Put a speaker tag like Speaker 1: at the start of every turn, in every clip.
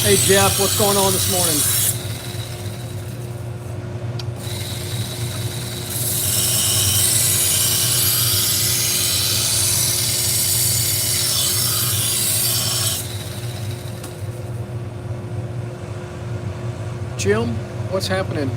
Speaker 1: Hey Jeff, what's going on this morning? Jim, what's happening?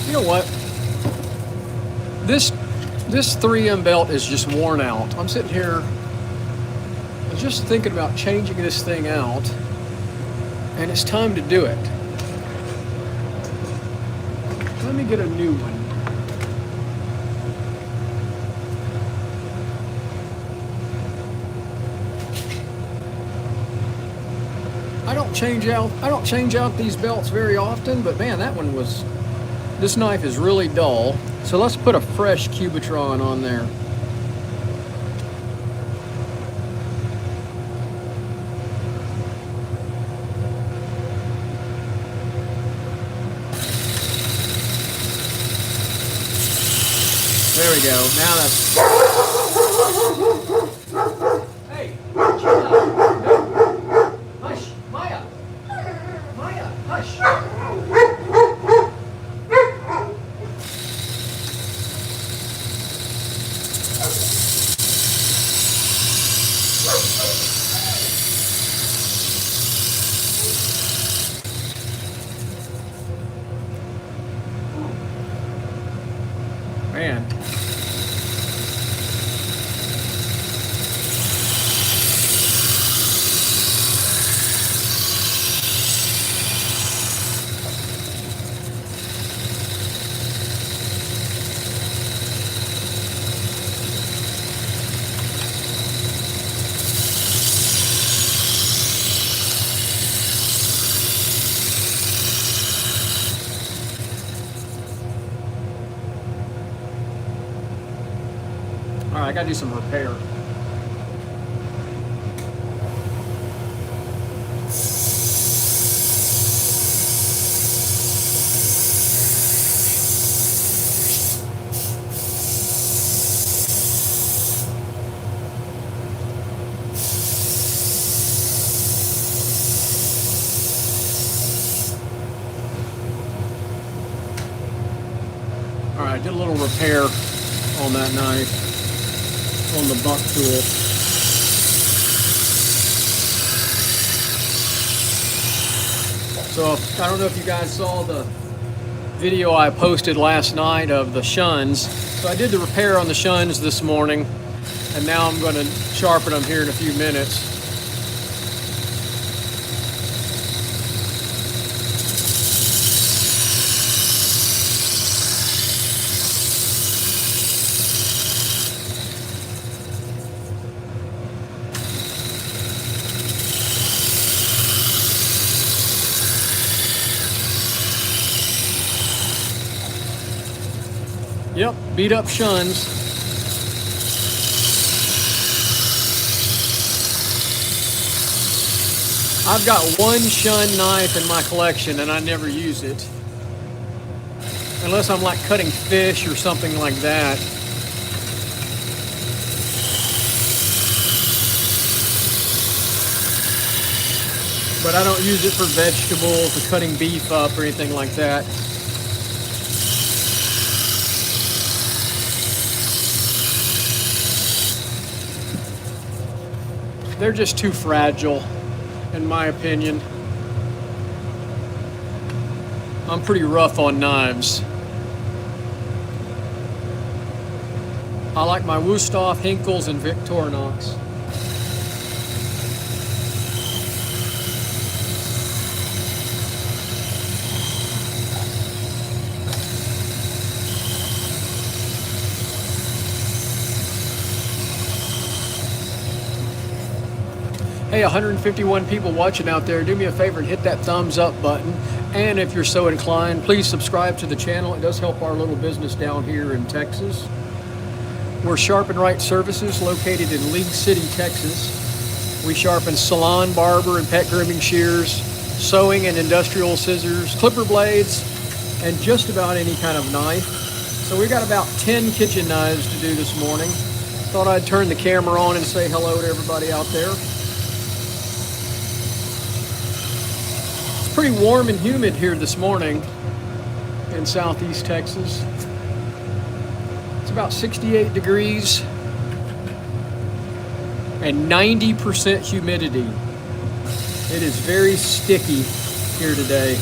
Speaker 1: You know what? This 3M belt is just worn out. I'm sitting here, I was just thinking about changing this thing out, and it's time to do it. Let me get a new one. I don't change out these belts very often, but man, this knife is really dull. So let's put a fresh Cubitron on there. There we go. Now that's... Hey, chill out. No. Hush, Maya. Maya, hush. Man. All right, I gotta do some repair. All right, did a little repair on that knife. On the buck tool. So I don't know if you guys saw the video I posted last night of the Shuns. So I did the repair on the Shuns this morning, and now I'm going to sharpen them here in a few minutes. Yep, beat up Shuns. I've got one Shun knife in my collection and I never use it. Unless I'm like cutting fish or something like that. But I don't use it for vegetables or cutting beef up or anything like that. They're just too fragile, in my opinion. I'm pretty rough on knives. I like my Wusthof, Hinkels, and Victorinox. Hey, 151 people watching out there, do me a favor and hit that thumbs up button. And if you're so inclined, please subscribe to the channel. It does help our little business down here in Texas. We're Sharpen Right Services, located in League City, Texas. We sharpen salon, barber, and pet grooming shears, sewing and industrial scissors, clipper blades, and just about any kind of knife. So we got about 10 kitchen knives to do this morning. Thought I'd turn the camera on and say hello to everybody out there. It's pretty warm and humid here this morning in southeast Texas. It's about 68 degrees and 90% humidity. It is very sticky here today.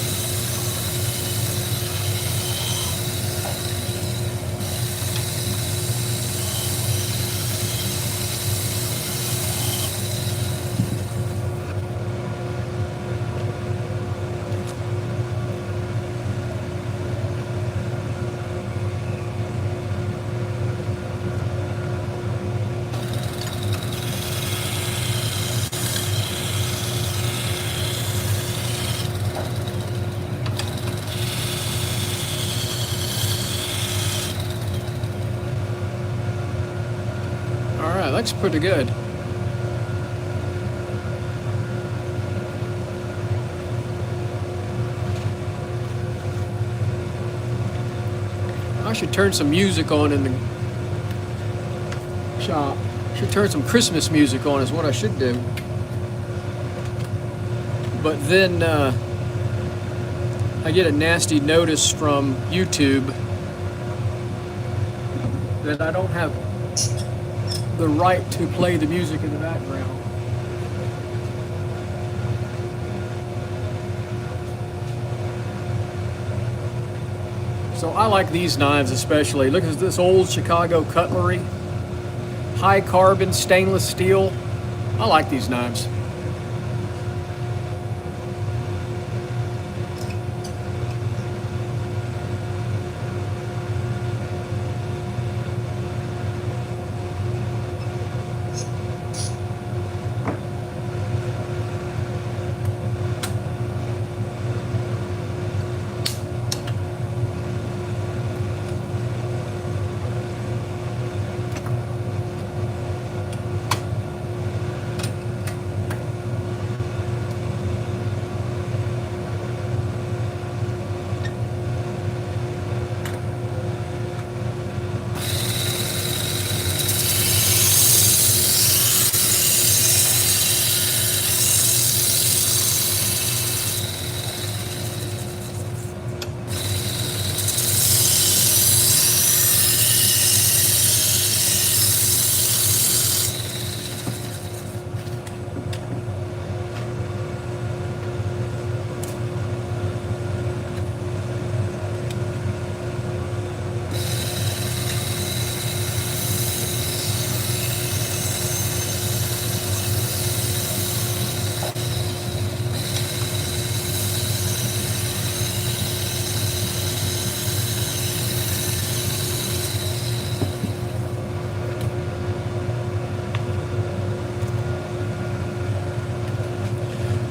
Speaker 1: Looks pretty good. I should turn some music on in the shop. Should turn some Christmas music on is what I should do. But then I get a nasty notice from YouTube that I don't have the right to play the music in the background. So I like these knives especially. Look at this old Chicago cutlery, high carbon stainless steel. I like these knives.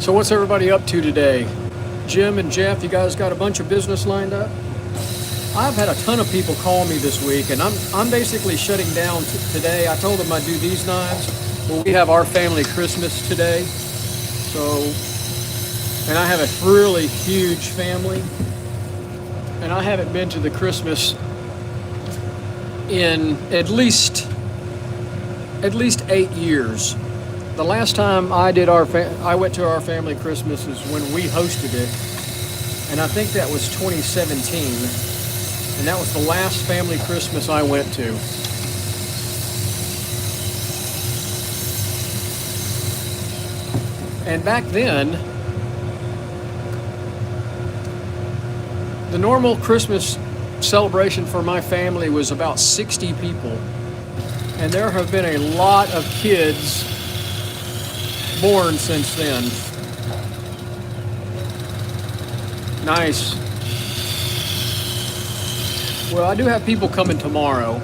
Speaker 1: So what's everybody up to today? Jim and Jeff, you guys got a bunch of business lined up? I've had a ton of people call me this week, and I'm basically shutting down today. I told them I'd do these knives. Well, we have our family Christmas today. So, and I have a really huge family, and I haven't been to the Christmas in at least 8 years. The last time I went to our family Christmas is when we hosted it, and I think that was 2017, and that was the last family Christmas I went to. And back then, the normal Christmas celebration for my family was about 60 people, and there have been a lot of kids born since then. Nice. Well, I do have people coming tomorrow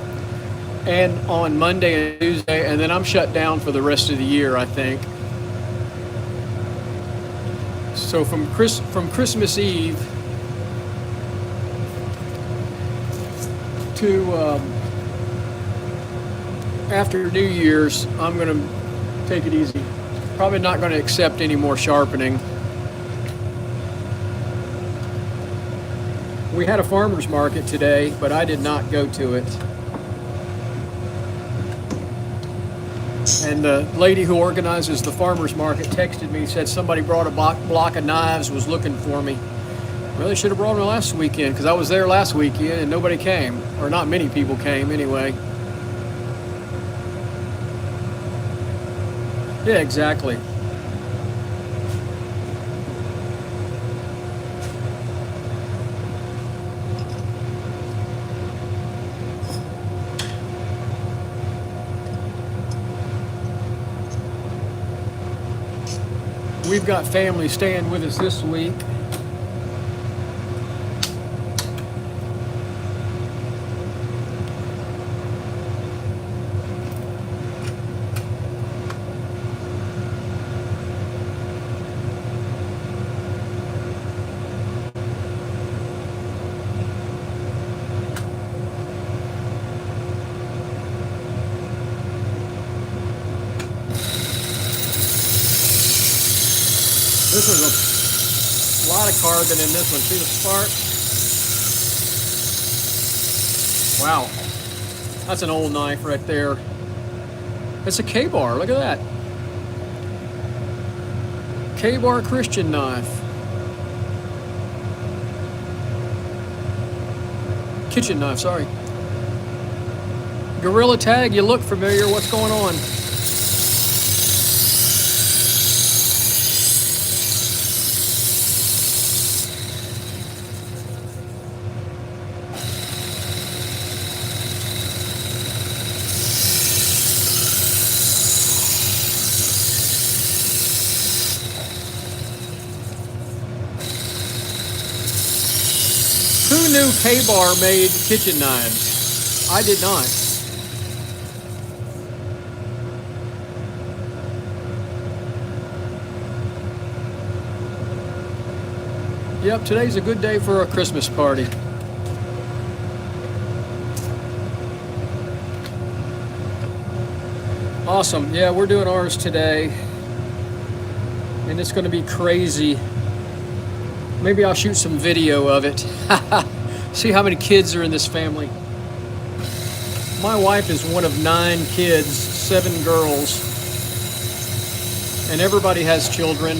Speaker 1: and on Monday and Tuesday, and then I'm shut down for the rest of the year, I think. So from Christmas Eve to after New Year's, I'm going to take it easy. Probably not going to accept any more sharpening. We had a farmer's market today, but I did not go to it. And the lady who organizes the farmer's market texted me, said somebody brought a block of knives, was looking for me. Well, they should have brought them last weekend, because I was there last weekend and nobody came, or not many people came anyway. Yeah, exactly. We've got family staying with us this week. This is a lot of carbon in this one. See the spark? Wow. That's an old knife right there. It's a K-bar. Look at that. K-bar Christian knife. Kitchen knife, sorry. Gorilla Tag, you look familiar. What's going on? Who knew K-bar made kitchen knives? I did not. Yep, today's a good day for a Christmas party. Awesome. Yeah, we're doing ours today. And it's going to be crazy. Maybe I'll shoot some video of it. See how many kids are in this family. My wife is one of 9 kids, 7 girls. And everybody has children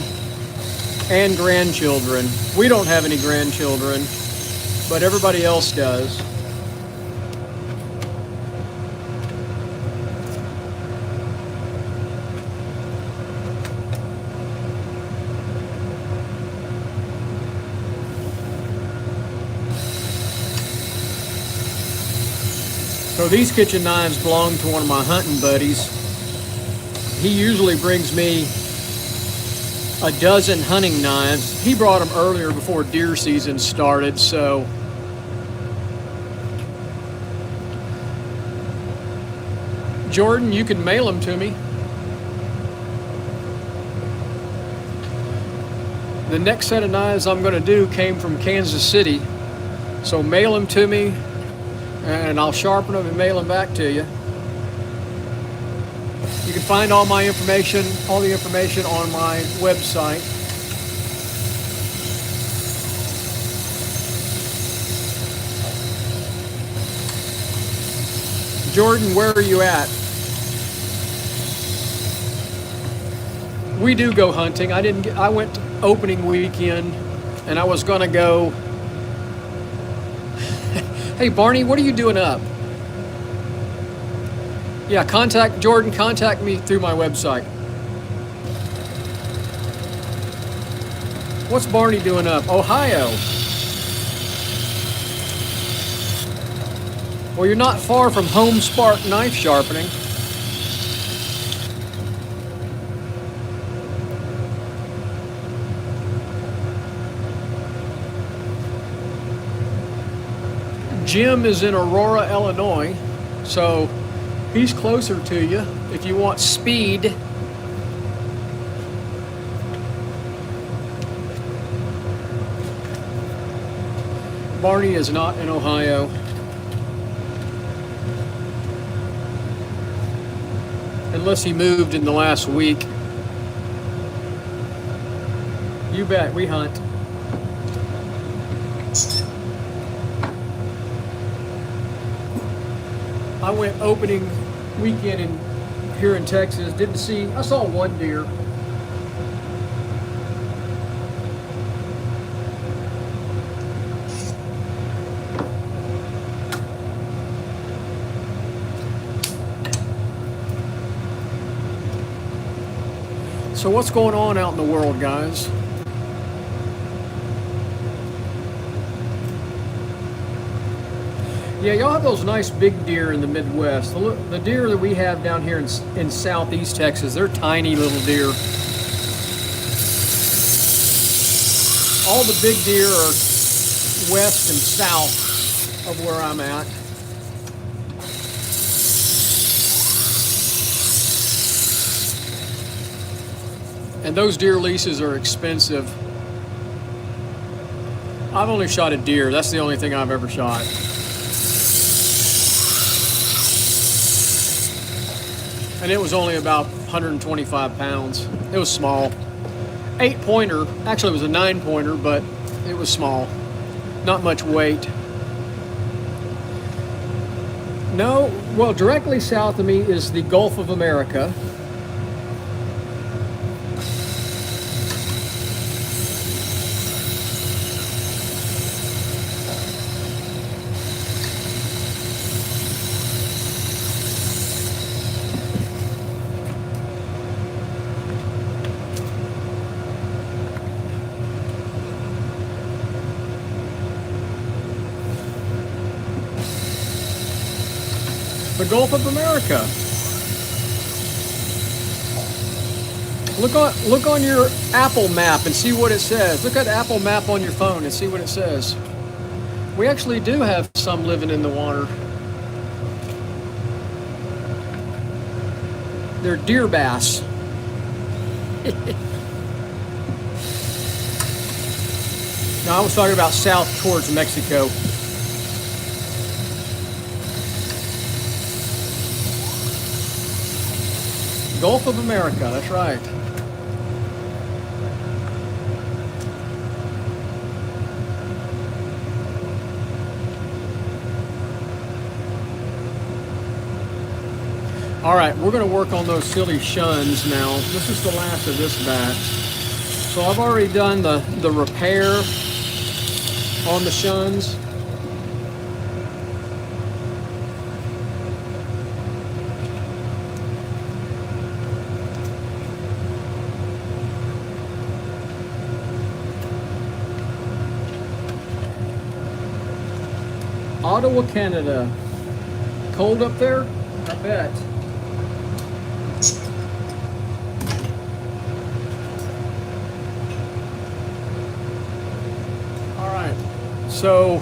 Speaker 1: and grandchildren. We don't have any grandchildren, but everybody else does. So these kitchen knives belong to one of my hunting buddies. He usually brings me a dozen hunting knives. He brought them earlier before deer season started, so Jordan, you can mail them to me. The next set of knives I'm going to do came from Kansas City, so mail them to me and I'll sharpen them and mail them back to you. You can find all my information, all the information on my website. Jordan, where are you at? We do go hunting. I went opening weekend and I was gonna go. Hey Barney, what are you doing up? Yeah, Jordan, contact me through my website. What's Barney doing up? Ohio. Well, you're not far from Home Spark Knife Sharpening. Jim is in Aurora, Illinois, so he's closer to you if you want speed. Barney is not in Ohio. Unless he moved in the last week. You bet, we hunt. I went opening weekend here in Texas. I saw one deer. So what's going on out in the world, guys? Yeah, y'all have those nice big deer in the Midwest. The deer that we have down here in southeast Texas, they're tiny little deer. All the big deer are west and south of where I'm at. And those deer leases are expensive. I've only shot a deer. That's the only thing I've ever shot. And it was only about 125 pounds. It was small. 8-pointer. Actually, it was a 9-pointer, but it was small. Not much weight. No, well, directly south of me is the Gulf of America. The Gulf of America. Look on your Apple map and see what it says. Look at Apple map on your phone and see what it says. We actually do have some living in the water. They're deer bass. No, I was talking about south towards Mexico. Gulf of America, that's right. All right, we're going to work on those silly Shuns now. This is the last of this batch. So I've already done the repair on the Shuns. Ottawa, Canada. Cold up there? I bet. All right. So,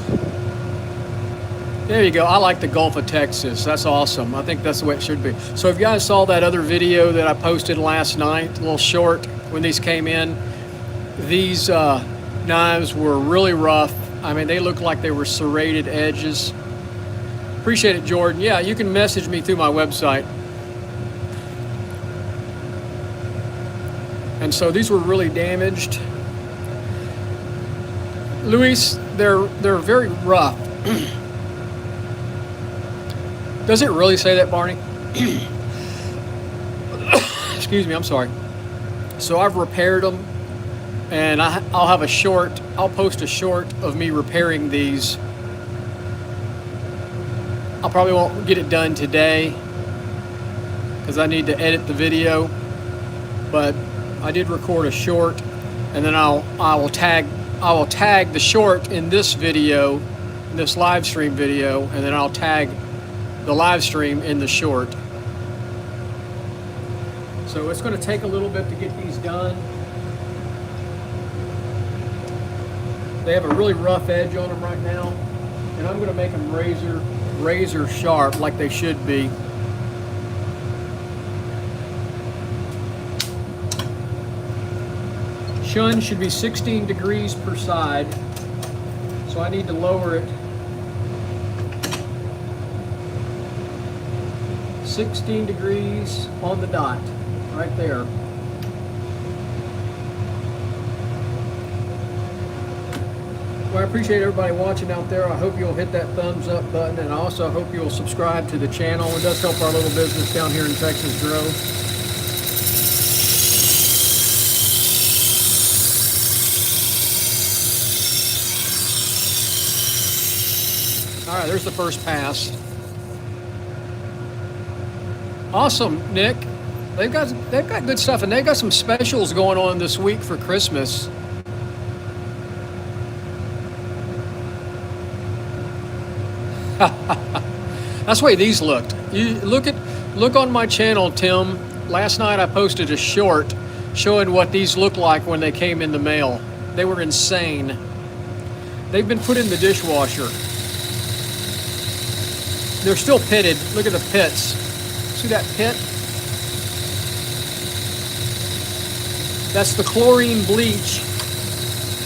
Speaker 1: there you go. I like the Gulf of Texas. That's awesome. I think that's the way it should be. So if you guys saw that other video that I posted last night, a little short when these came in, these knives were really rough. I mean, they look like they were serrated edges. Appreciate it, Jordan. Yeah, you can message me through my website. And so these were really damaged. Luis, they're very rough. Does it really say that, Barney? Excuse me, I'm sorry. So I've repaired them. And I'll have I'll post a short of me repairing these. I probably won't get it done today because I need to edit the video, but I did record a short, and then I will tag the short in this video, this live stream video, and then I'll tag the live stream in the short. So it's going to take a little bit to get these done. They have a really rough edge on them right now, and I'm going to make them razor sharp like they should be. Shun should be 16 degrees per side. So I need to lower it 16 degrees on the dot, right there. Well, I appreciate everybody watching out there. I hope you'll hit that thumbs up button, and I also hope you'll subscribe to the channel. It does help our little business down here in Texas grow. All right, there's the first pass. Awesome, Nick. They've got good stuff, and they've got some specials going on this week for Christmas. That's the way these looked. You look on my channel, Tim. Last night I posted a short showing what these looked like when they came in the mail. They were insane. They've been put in the dishwasher. They're still pitted. Look at the pits. See that pit? That's the chlorine bleach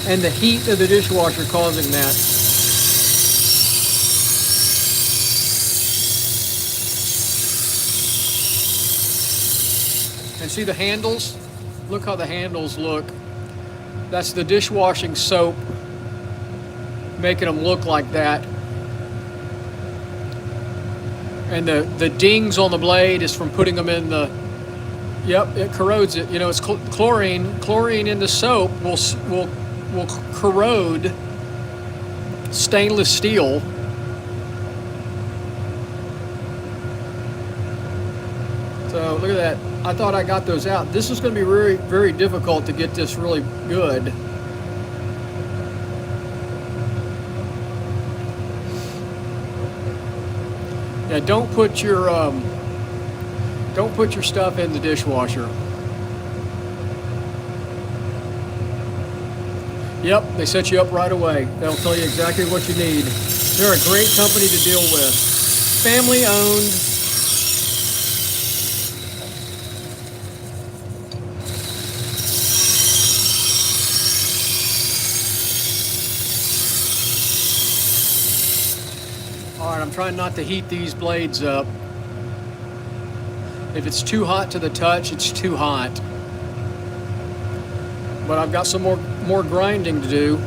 Speaker 1: and the heat of the dishwasher causing that. And see the handles? Look how the handles look. That's the dishwashing soap making them look like that. And the dings on the blade is from putting them in the, yep, it corrodes it. You know, it's chlorine. Chlorine in the soap will corrode stainless steel. So look at that. I thought I got those out. This is going to be very, very difficult to get this really good. Yeah, don't put your stuff in the dishwasher. Yep, they set you up right away. They'll tell you exactly what you need. They're a great company to deal with. Family owned. I'm trying not to heat these blades up. If it's too hot to the touch, it's too hot. But I've got some more grinding to do.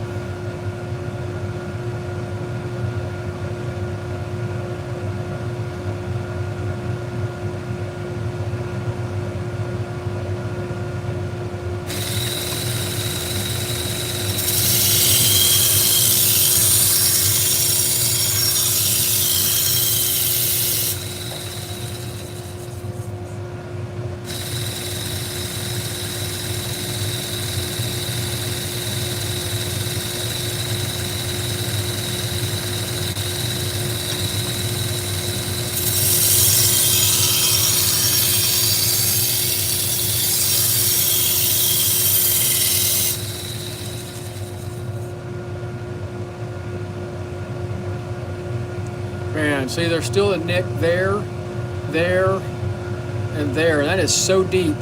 Speaker 1: Man, see, there's still a nick there, there, and there. That is so deep.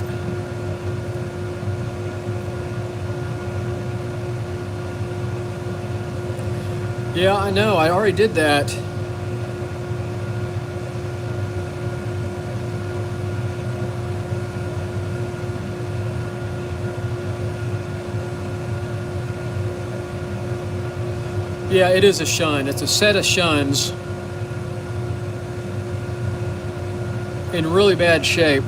Speaker 1: Yeah, I know. I already did that. Yeah, it is a Shun. It's a set of Shuns in really bad shape.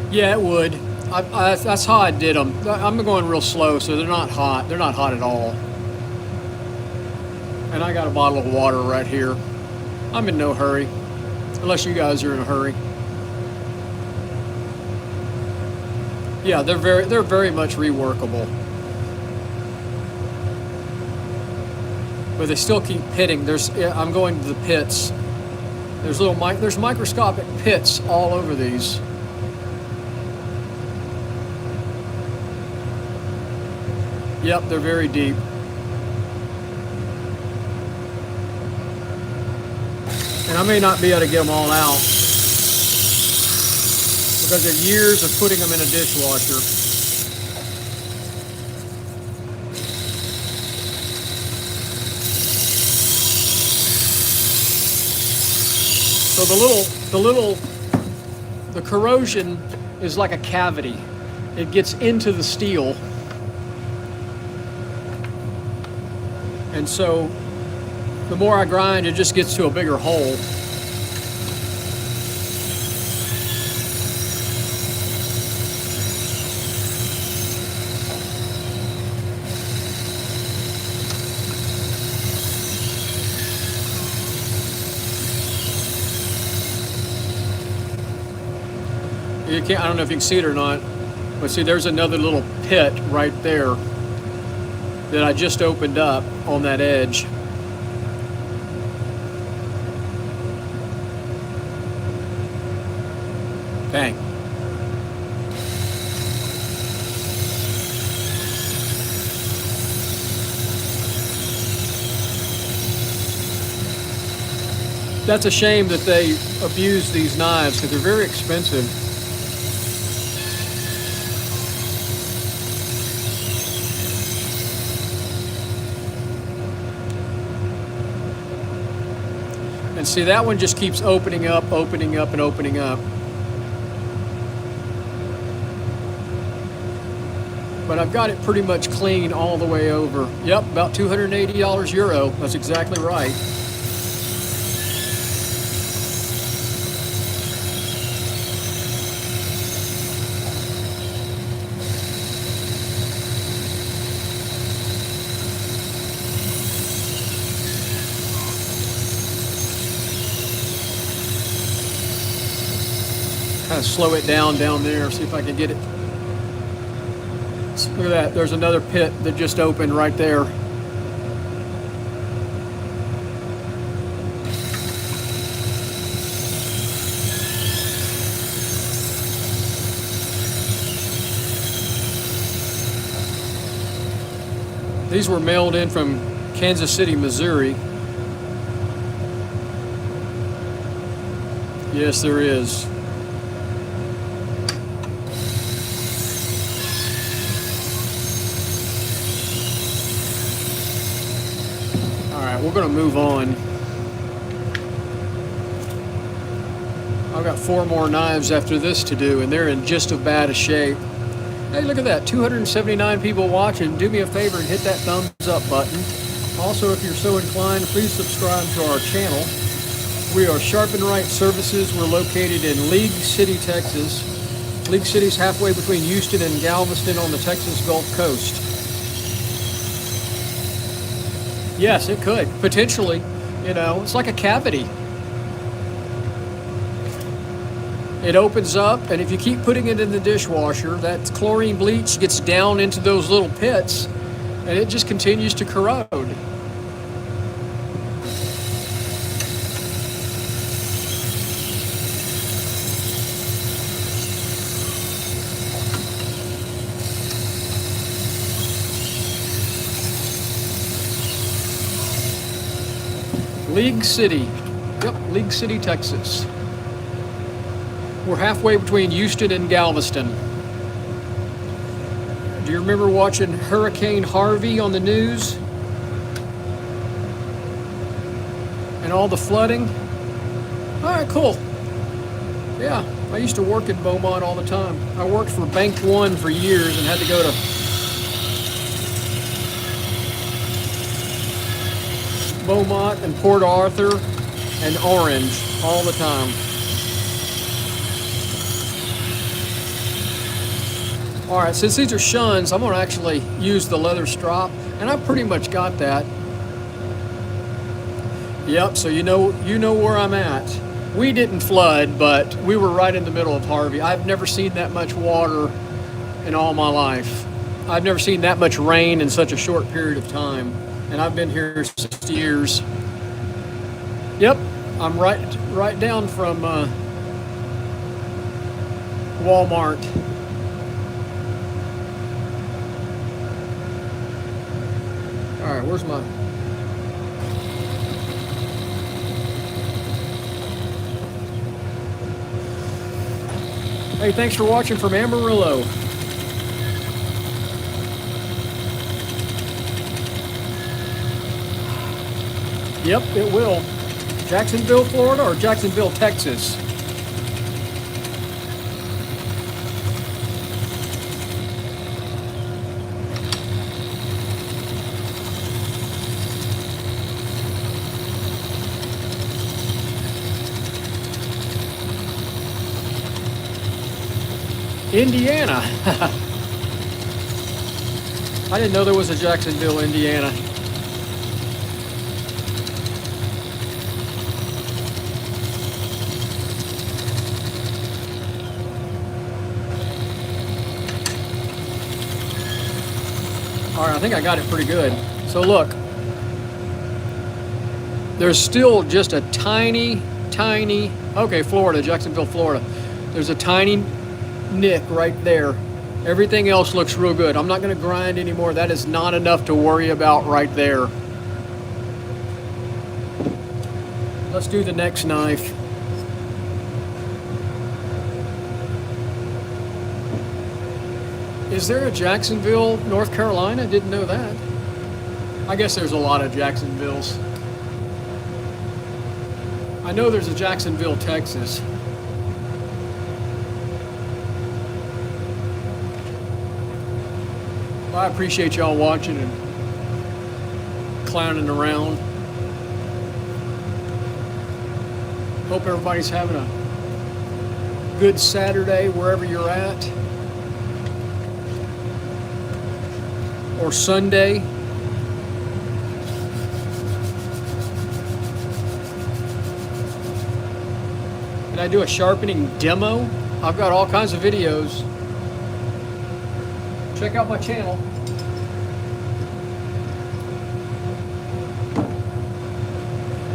Speaker 1: Yeah, it would. That's how I did them. I'm going real slow, so they're not hot. They're not hot at all. And I got a bottle of water right here. I'm in no hurry, unless you guys are in a hurry. Yeah, they're very much reworkable. But they still keep pitting. I'm going to the pits. There's microscopic pits all over these. Yep, they're very deep. And I may not be able to get them all out because of years of putting them in a dishwasher. So the corrosion is like a cavity. It gets into the steel. And so the more I grind, it just gets to a bigger hole. You can't, I don't know if you can see it or not, but see, there's another little pit right there that I just opened up on that edge. Dang. That's a shame that they abuse these knives because they're very expensive. And see, that one just keeps opening up, and opening up. But I've got it pretty much clean all the way over. Yep, about €280 Euro. That's exactly right. Kind of slow it down there, see if I can get it. Look at that, there's another pit that just opened right there. These were mailed in from Kansas City, Missouri. Yes, there is. We're going to move on. I've got 4 more knives after this to do, and they're in just as bad a shape. Hey, look at that. 279 people watching. Do me a favor and hit that thumbs up button. Also, if you're so inclined, please subscribe to our channel. We are Sharpen Right Services. We're located in League City, Texas. League City's halfway between Houston and Galveston on the Texas Gulf Coast. Yes, it could. Potentially. You know, it's like a cavity. It opens up, and if you keep putting it in the dishwasher, that chlorine bleach gets down into those little pits, and it just continues to corrode. League City. Yep, League City, Texas. We're halfway between Houston and Galveston. Do you remember watching Hurricane Harvey on the news? And all the flooding? All right, cool. Yeah, I used to work in Beaumont all the time. I worked for Bank One for years and had to go to Beaumont and Port Arthur and Orange all the time. All right, since these are Shuns, I'm gonna actually use the leather strop, and I pretty much got that. Yep, so you know where I'm at. We didn't flood, but we were right in the middle of Harvey. I've never seen that much water in all my life. I've never seen that much rain in such a short period of time. And I've been here 60 years. Yep, I'm right down from Walmart. All right, where's my... Hey, thanks for watching from Amarillo. Yep, it will. Jacksonville, Florida, or Jacksonville, Texas? Indiana. I didn't know there was a Jacksonville, Indiana. All right, I think I got it pretty good. So look, there's still just a tiny, okay, Florida, Jacksonville, Florida. There's a tiny nick right there. Everything else looks real good. I'm not going to grind anymore. That is not enough to worry about right there. Let's do the next knife. Is there a Jacksonville, North Carolina? Didn't know that. I guess there's a lot of Jacksonvilles. I know there's a Jacksonville, Texas. I appreciate y'all watching and clowning around. Hope everybody's having a good Saturday wherever you're at. Or Sunday. Can I do a sharpening demo? I've got all kinds of videos. Check out my channel.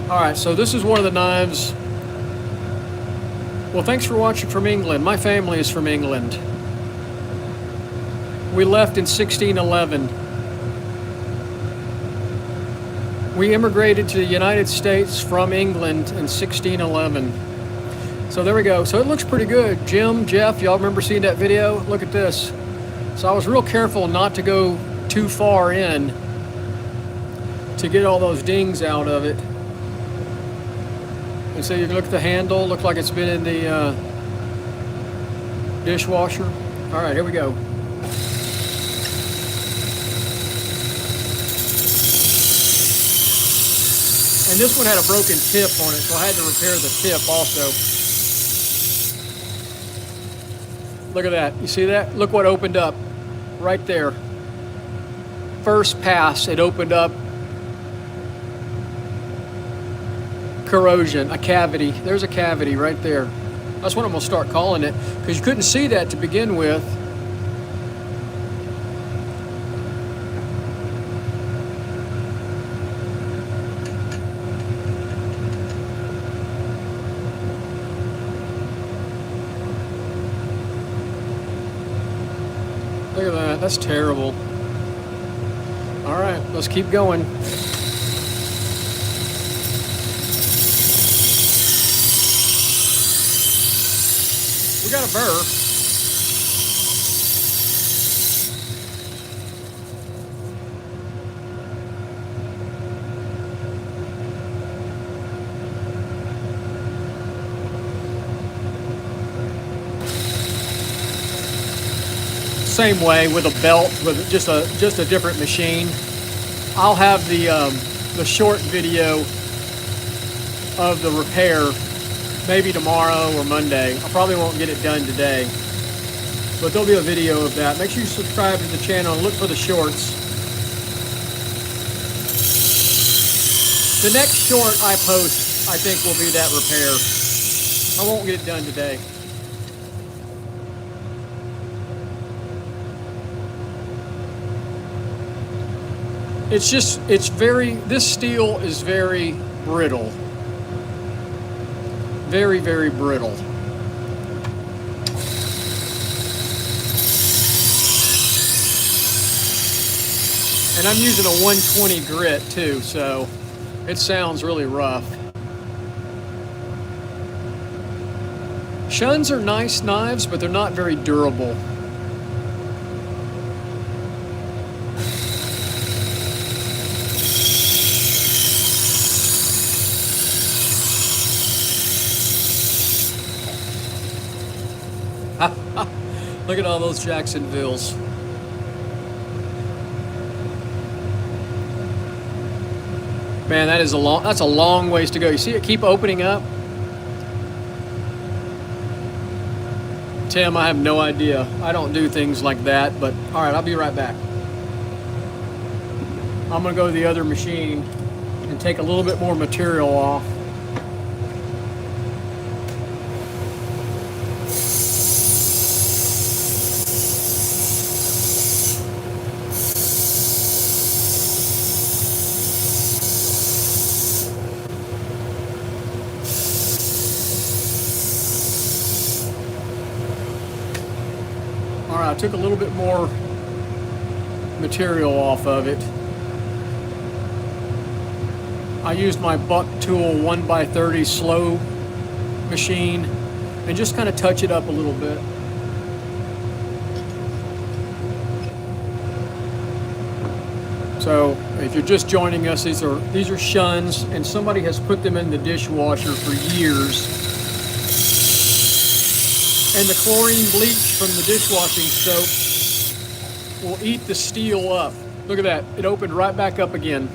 Speaker 1: Alright, so this is one of the knives. Well, thanks for watching from England. My family is from England. We left in 1611. We immigrated to the United States from England in 1611. So there we go. So it looks pretty good. Jim, Jeff, y'all remember seeing that video? Look at this. So I was real careful not to go too far in to get all those dings out of it. And so you can look at the handle, look like it's been in the dishwasher. All right, here we go. And this one had a broken tip on it, so I had to repair the tip also. Look at that. You see that? Look what opened up right there. First pass, it opened up corrosion, a cavity. There's a cavity right there. That's what I'm gonna start calling it, because you couldn't see that to begin with. Look at that, that's terrible. All right, let's keep going. We got a burr. Same way with a belt, with just a different machine. I'll have the short video of the repair maybe tomorrow or Monday. I probably won't get it done today, but there'll be a video of that. Make sure you subscribe to the channel and look for the shorts. The next short I post, I think, will be that repair. I won't get it done today. This steel is very brittle. Very, very brittle. And I'm using a 120 grit too, so it sounds really rough. Shuns are nice knives, but they're not very durable. Look at all those Jacksonvilles. Man, that's a long ways to go. You see it keep opening up? Tim, I have no idea. I don't do things like that, but all right, I'll be right back. I'm gonna go to the other machine and take a little bit more material off. I took a little bit more material off of it. I used my Buck Tool 1x30 slow machine and just kind of touch it up a little bit. So if you're just joining us, these are Shuns, and somebody has put them in the dishwasher for years. And the chlorine bleach from the dishwashing soap will eat the steel up. Look at that, it opened right back up again.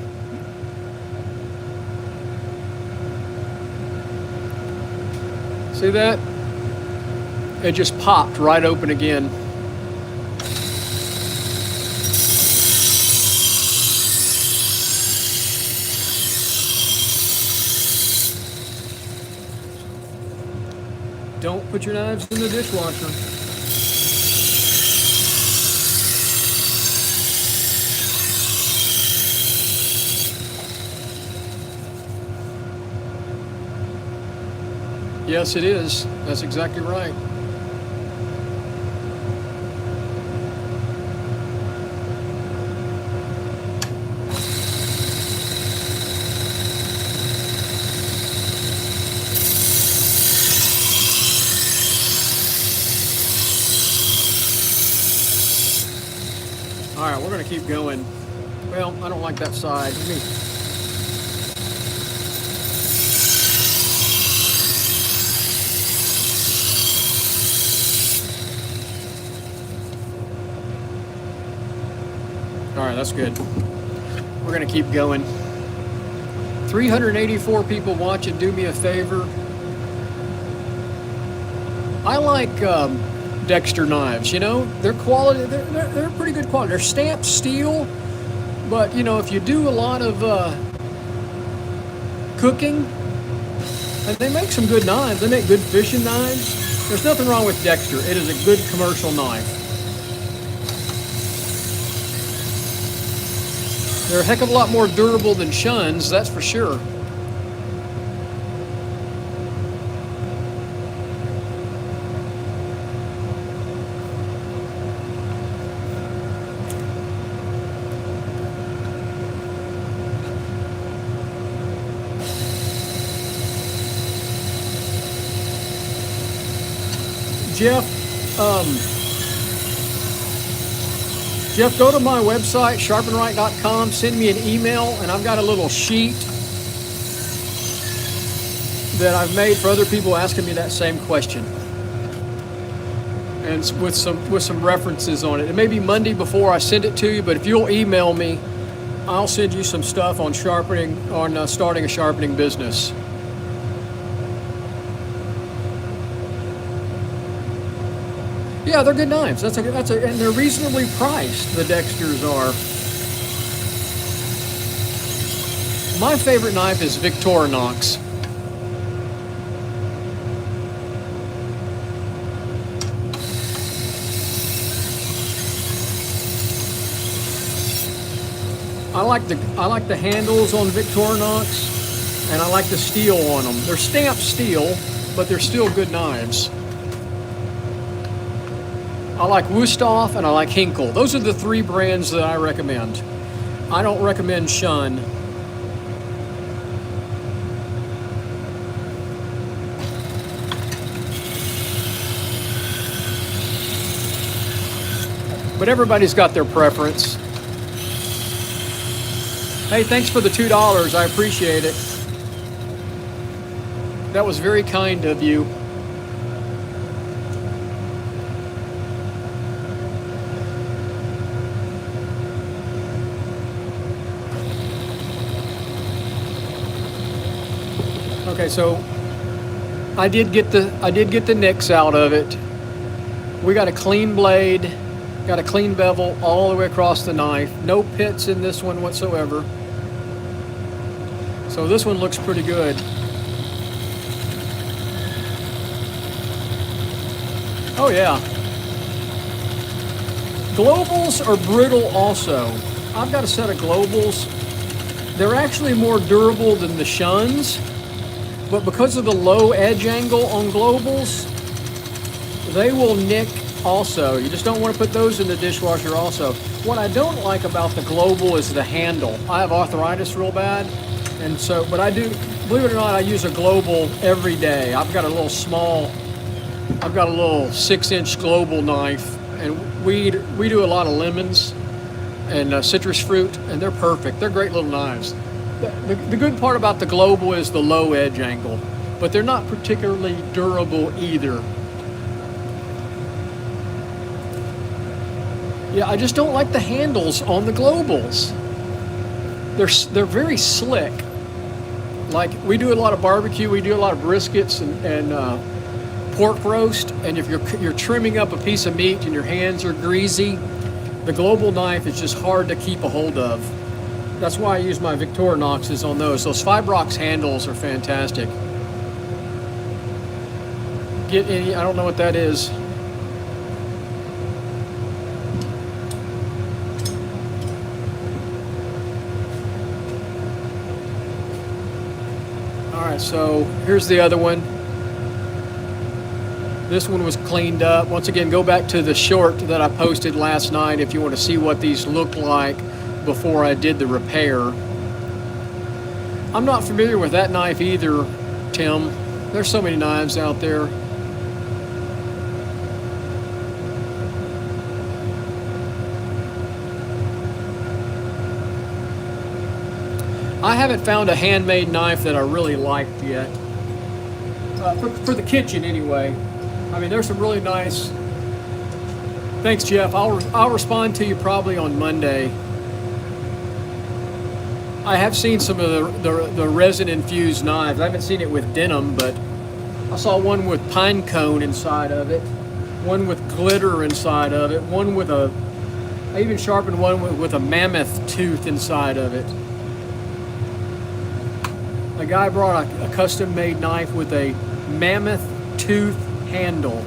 Speaker 1: See that? It just popped right open again. Don't put your knives in the dishwasher. Yes, it is. That's exactly right. All right, we're going to keep going. Well, I don't like that side. All right, that's good. We're going to keep going. 384 people watching. Do me a favor. I like Dexter knives, you know, they're quality, they're pretty good quality. They're stamped steel, but you know, if you do a lot of cooking, and they make some good knives, they make good fishing knives. There's nothing wrong with Dexter. It is a good commercial knife. They're a heck of a lot more durable than Shuns, that's for sure. Jeff, go to my website, sharpenright.com, send me an email, and I've got a little sheet that I've made for other people asking me that same question. And with some references on it. It may be Monday before I send it to you, but if you'll email me, I'll send you some stuff on sharpening, on starting a sharpening business. Yeah, they're good knives. And they're reasonably priced. The Dexters are. My favorite knife is Victorinox. I like the handles on Victorinox, and I like the steel on them. They're stamped steel, but they're still good knives. I like Wusthof and I like Hinkle. Those are the 3 brands that I recommend. I don't recommend Shun. But everybody's got their preference. Hey, thanks for the $2. I appreciate it. That was very kind of you. Okay, so I did get the nicks out of it. We got a clean blade, got a clean bevel all the way across the knife. No pits in this one whatsoever. So this one looks pretty good. Oh yeah. Globals are brittle also. I've got a set of Globals. They're actually more durable than the Shuns, but because of the low edge angle on Globals, they will nick also. You just don't want to put those in the dishwasher also. What I don't like about the Global is the handle. I have arthritis real bad, and so, but I do, believe it or not, I use a Global every day. I've got a little 6-inch Global knife, and we do a lot of lemons and citrus fruit, and they're perfect. They're great little knives. The good part about the Global is the low edge angle, but they're not particularly durable either. Yeah, I just don't like the handles on the Globals. They're very slick. Like, we do a lot of barbecue, we do a lot of briskets and pork roast, and if you're trimming up a piece of meat and your hands are greasy, the Global knife is just hard to keep a hold of. That's why I use my Victorinoxes on those. Those Fibrox handles are fantastic. Get any, I don't know what that is. All right, so here's the other one. This one was cleaned up. Once again, go back to the short that I posted last night if you want to see what these look like before I did the repair. I'm not familiar with that knife either, Tim. There's so many knives out there. I haven't found a handmade knife that I really liked yet. For the kitchen anyway. I mean, there's some really nice. Thanks, Jeff. I'll respond to you probably on Monday. I have seen some of the resin infused knives. I haven't seen it with denim, but I saw one with pine cone inside of it, one with glitter inside of it, one with I even sharpened one with a mammoth tooth inside of it. A guy brought a custom made knife with a mammoth tooth handle.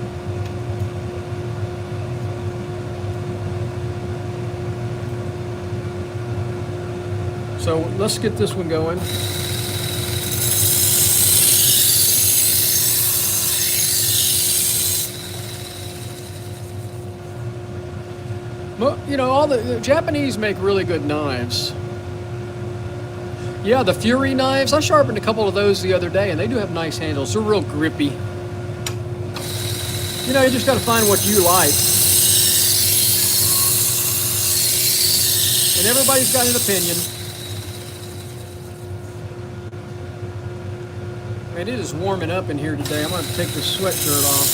Speaker 1: So let's get this one going. Well, you know, all the Japanese make really good knives. Yeah, the Fury knives, I sharpened a couple of those the other day, and they do have nice handles. They're real grippy. You know, you just got to find what you like. And everybody's got an opinion. Man, it is warming up in here today. I'm going to take this sweatshirt off.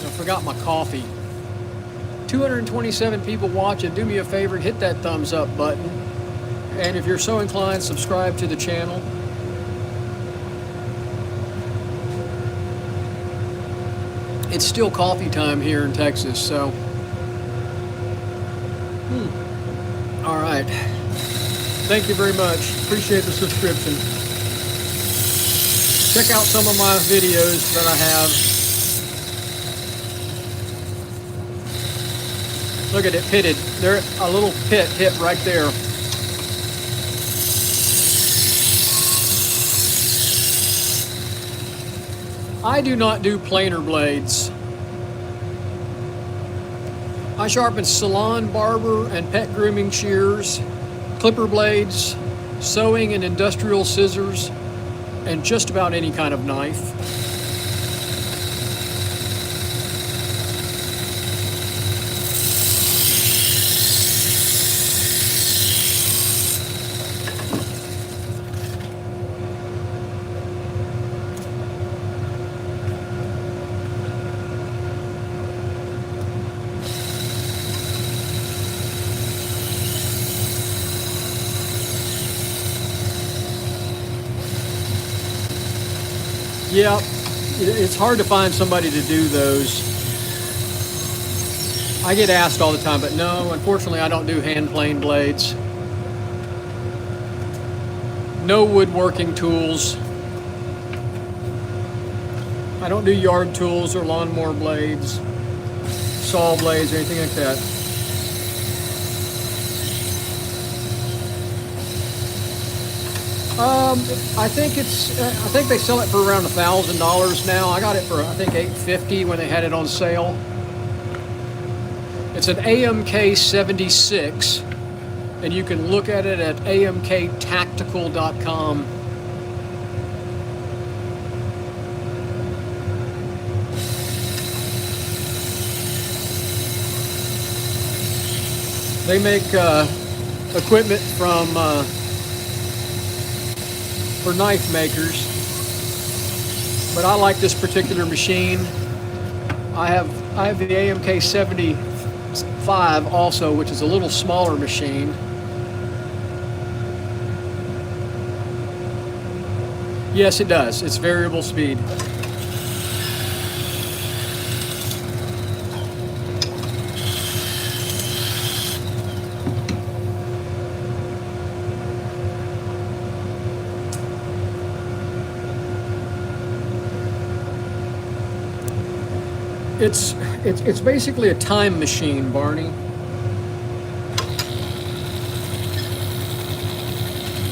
Speaker 1: I forgot my coffee. 227 people watching. Do me a favor, hit that thumbs up button. And if you're so inclined, subscribe to the channel. It's still coffee time here in Texas, so. All right. Thank you very much. Appreciate the subscription. Check out some of my videos that I have. Look at it pitted. There, a little pit hit right there. I do not do planer blades. I sharpen Salon, Barber, and pet grooming shears, clipper blades, sewing and industrial scissors, and just about any kind of knife. Yeah, it's hard to find somebody to do those. I get asked all the time, but no, unfortunately I don't do hand plane blades. No woodworking tools. I don't do yard tools or lawnmower blades, saw blades, or anything like that. I think they sell it for around $1,000 now. I got it for I think $850 when they had it on sale. It's an AMK 76, and you can look at it at amktactical.com. They make equipment for knife makers, but I like this particular machine. I have the AMK 75 also, which is a little smaller machine. Yes, it does. It's variable speed. It's basically a time machine, Barney.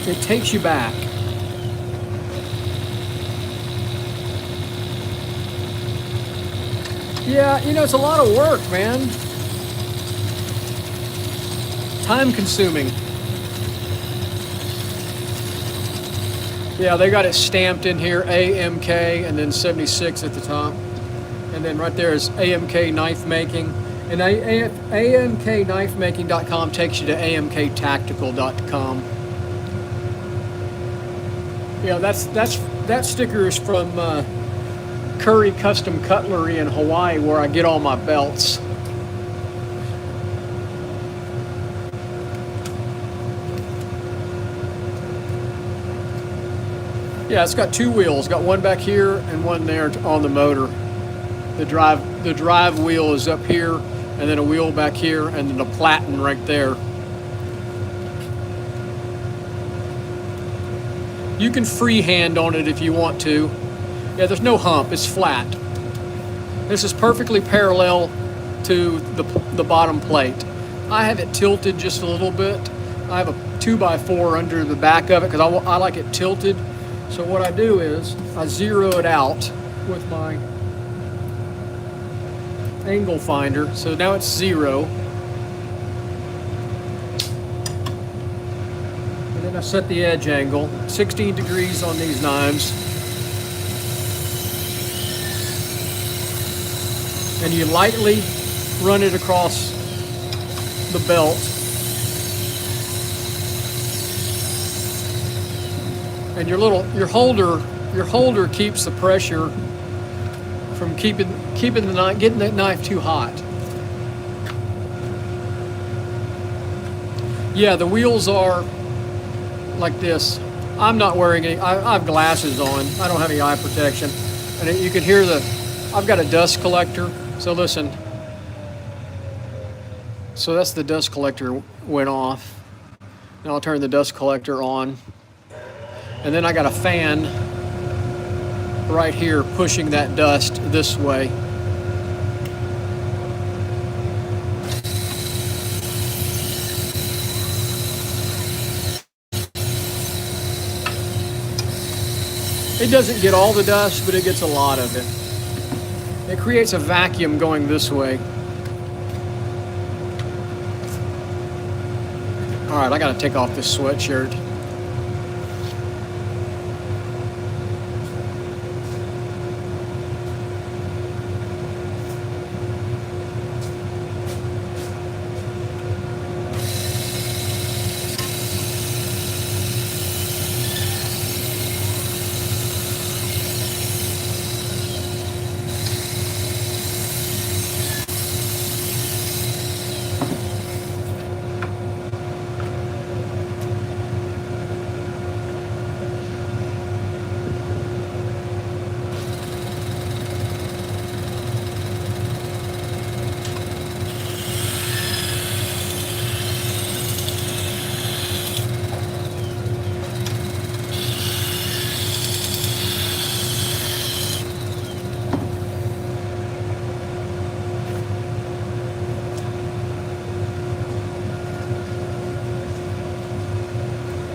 Speaker 1: It takes you back. Yeah, it's a lot of work, man. Time consuming. Yeah, they got it stamped in here, AMK, and then 76 at the top. And then right there is AMK knife making. And amkknifemaking.com takes you to amktactical.com. Yeah, that sticker is from Curry Custom Cutlery in Hawaii, where I get all my belts. Yeah, it's got two wheels. Got one back here and one there on the motor. The drive wheel is up here, and then a wheel back here, and then a platen right there. You can freehand on it if you want to. Yeah, there's no hump, it's flat. This is perfectly parallel to the bottom plate. I have it tilted just a little bit. I have a 2x4 under the back of it because I like it tilted. So what I do is I zero it out with my angle finder. So now it's 0. And then I set the edge angle, 16 degrees on these knives. And you lightly run it across the belt. And your holder keeps the pressure from keeping the knife, getting that knife too hot. Yeah, the wheels are like this. I'm not wearing any. I have glasses on. I don't have any eye protection, and you can hear I've got a dust collector. So listen. So that's the dust collector went off. Now I'll turn the dust collector on, and then I got a fan right here pushing that dust this way. It doesn't get all the dust, but it gets a lot of it. It creates a vacuum going this way. All right, I gotta take off this sweatshirt.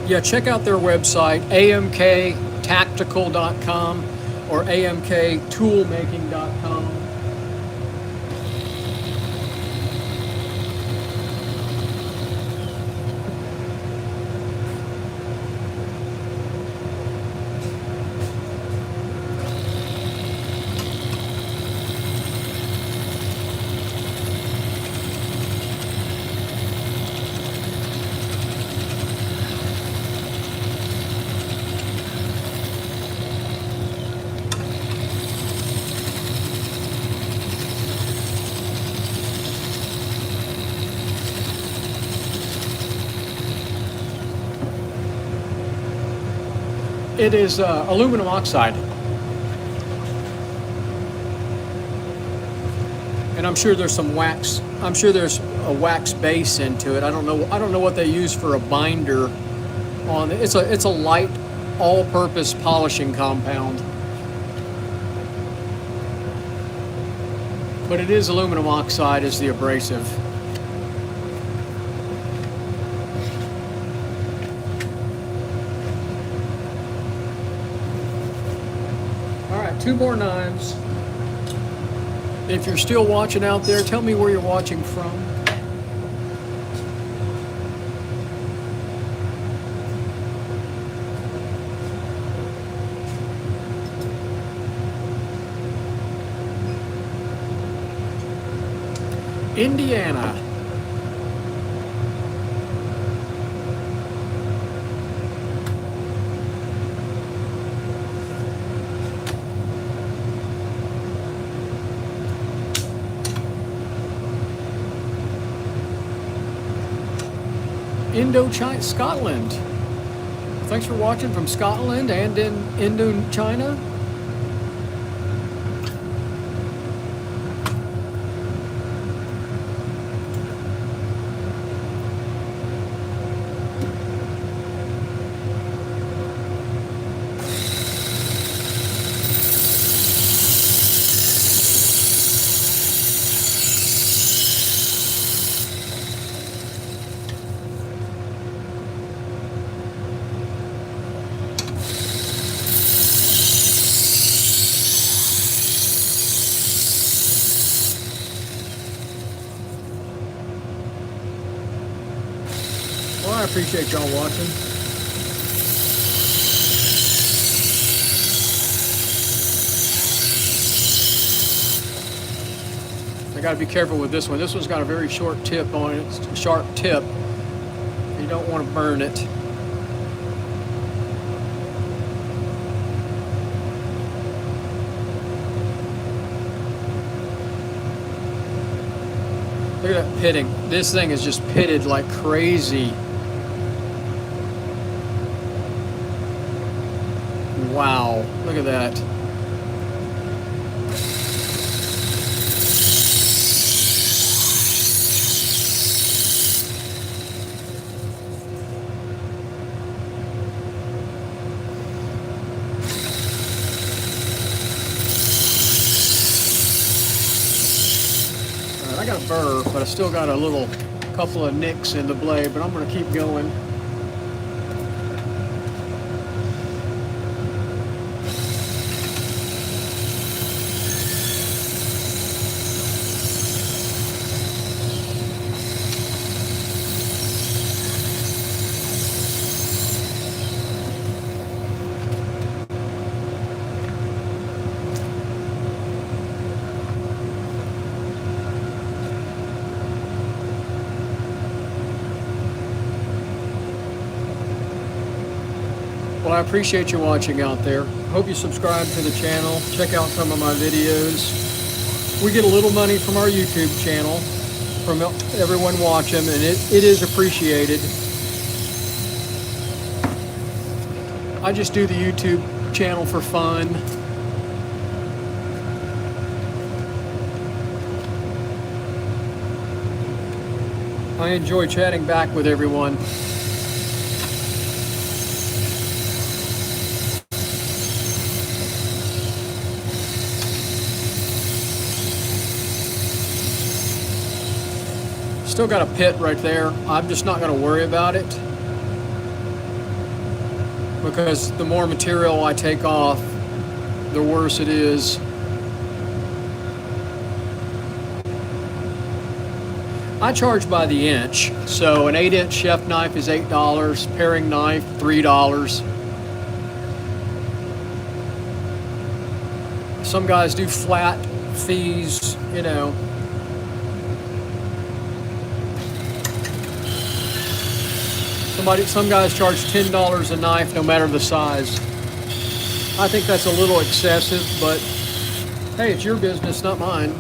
Speaker 1: Yeah, check out their website, amktactical.com or amktoolmaking.com. It is aluminum oxide. And I'm sure there's some wax. I'm sure there's a wax base into it. I don't know what they use for a binder on it. It's a light all-purpose polishing compound. But it is aluminum oxide as the abrasive. Two more knives. If you're still watching out there, tell me where you're watching from. Indiana. Indochina, Scotland. Thanks for watching from Scotland and in Indochina. I appreciate y'all watching. I got to be careful with this one. This one's got a very short tip on it. It's a sharp tip. You don't want to burn it. Look at that pitting. This thing is just pitted like crazy. Wow, look at that. All right, I got a burr, but I still got a couple of nicks in the blade, but I'm going to keep going. Well, I appreciate you watching out there. Hope you subscribe to the channel. Check out some of my videos. We get a little money from our YouTube channel, from everyone watching, and it is appreciated. I just do the YouTube channel for fun. I enjoy chatting back with everyone. Still got a pit right there. I'm just not going to worry about it, because the more material I take off, the worse it is. I charge by the inch, so an 8-inch chef knife is $8, paring knife $3. Some guys do flat fees, you know. Some guys charge $10 a knife, no matter the size. I think that's a little excessive, but hey, it's your business, not mine.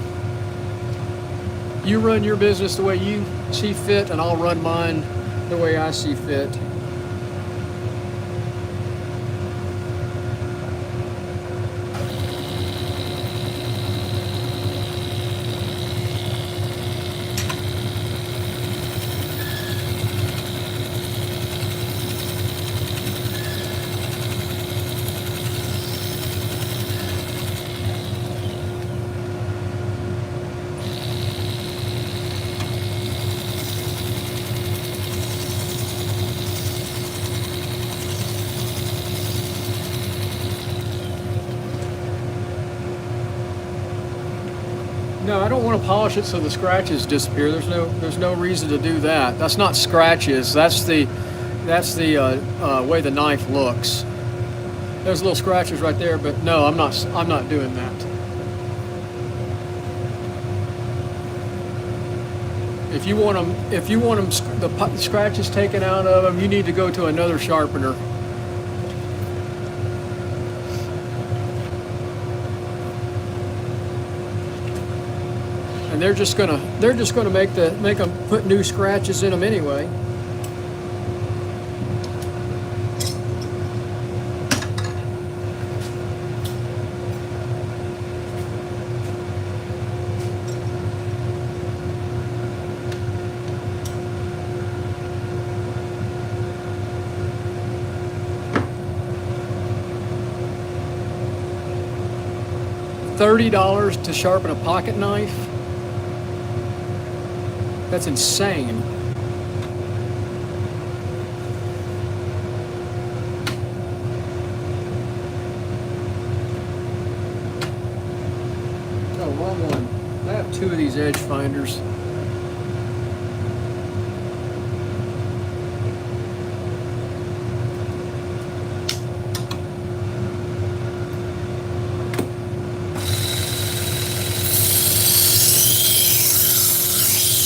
Speaker 1: You run your business the way you see fit, and I'll run mine the way I see fit. No, I don't want to polish it so the scratches disappear. There's no reason to do that. That's not scratches. That's the way the knife looks. There's little scratches right there, but no, I'm not doing that. If you want the scratches taken out of them, you need to go to another sharpener. And they're just gonna make them put new scratches in them anyway. $30 to sharpen a pocket knife? That's insane. Oh, wrong one. I have two of these edge finders.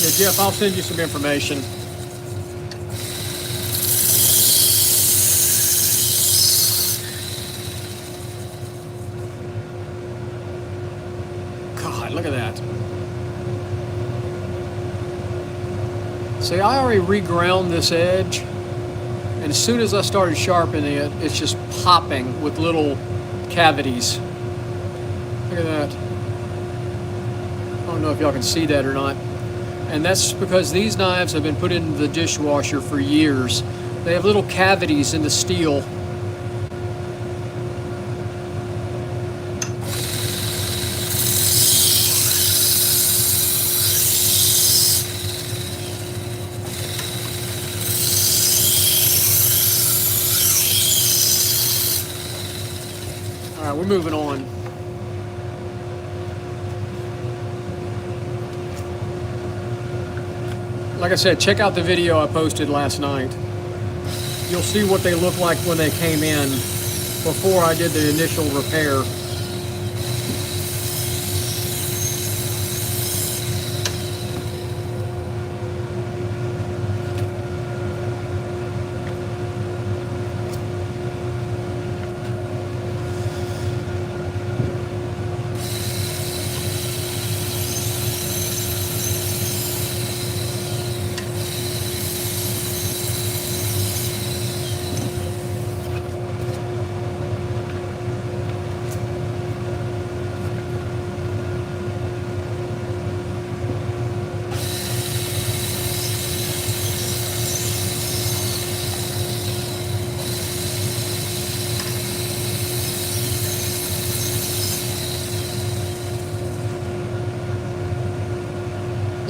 Speaker 1: Yeah, Jeff, I'll send you some information. God, look at that. See, I already reground this edge, and as soon as I started sharpening it, it's just popping with little cavities. Look at that. I don't know if y'all can see that or not. And that's because these knives have been put into the dishwasher for years. They have little cavities in the steel. All right, we're moving on. Like I said, check out the video I posted last night. You'll see what they look like when they came in before I did the initial repair.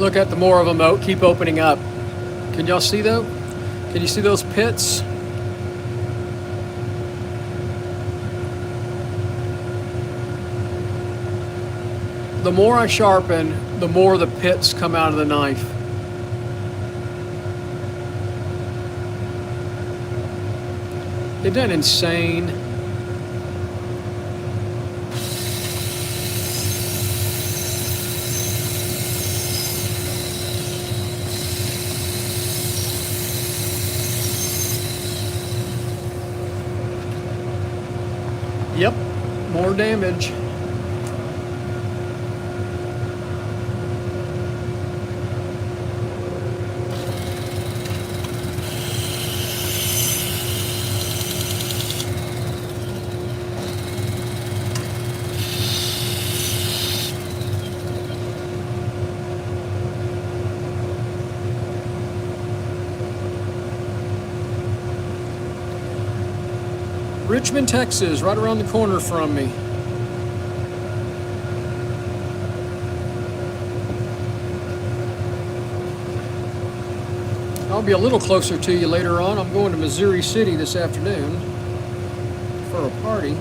Speaker 1: Look at the more of them keep opening up. Can y'all see though? Can you see those pits? The more I sharpen, the more the pits come out of the knife. Isn't that insane? Yep, more damage. Richmond, Texas, right around the corner from me. I'll be a little closer to you later on. I'm going to Missouri City this afternoon for a party.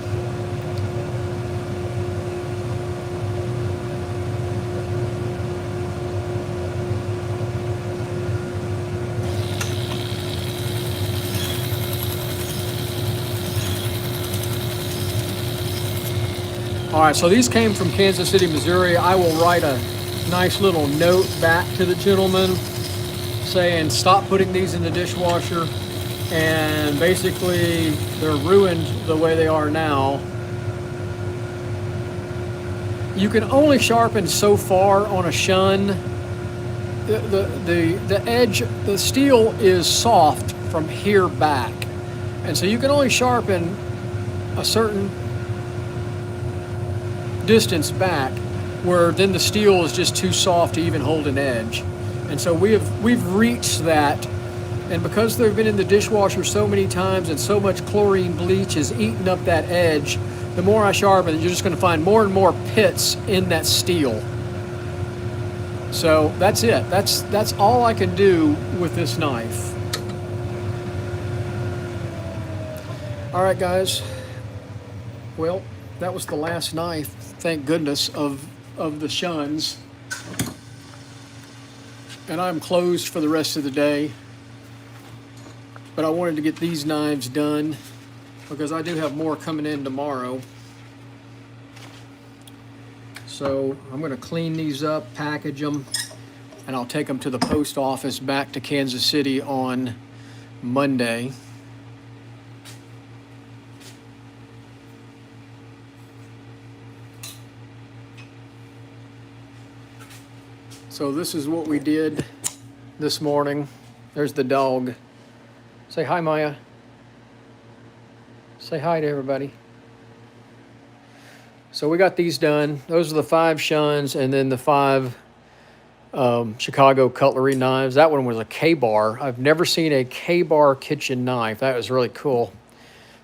Speaker 1: All right, so these came from Kansas City, Missouri. I will write a nice little note back to the gentleman saying stop putting these in the dishwasher, and basically they're ruined the way they are now. You can only sharpen so far on a Shun. The edge, the steel is soft from here back, and so you can only sharpen a certain distance back, where then the steel is just too soft to even hold an edge. And so we've reached that, and because they've been in the dishwasher so many times and so much chlorine bleach has eaten up that edge, the more I sharpen, you're just going to find more and more pits in that steel. So that's it. That's all I can do with this knife. All right, guys. Well, that was the last knife, thank goodness, of the Shuns. And I'm closed for the rest of the day. But I wanted to get these knives done because I do have more coming in tomorrow. So I'm going to clean these up, package them, and I'll take them to the post office back to Kansas City on Monday. So this is what we did this morning. There's the dog. Say hi, Maya. Say hi to everybody. So we got these done. Those are the 5 Shuns and then the 5 Chicago cutlery knives. That one was a K-bar. I've never seen a K-bar kitchen knife. That was really cool.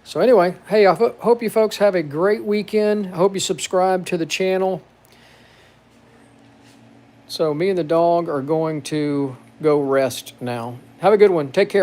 Speaker 1: So anyway, hey, I hope you folks have a great weekend. I hope you subscribe to the channel. So me and the dog are going to go rest now. Have a good one. Take care.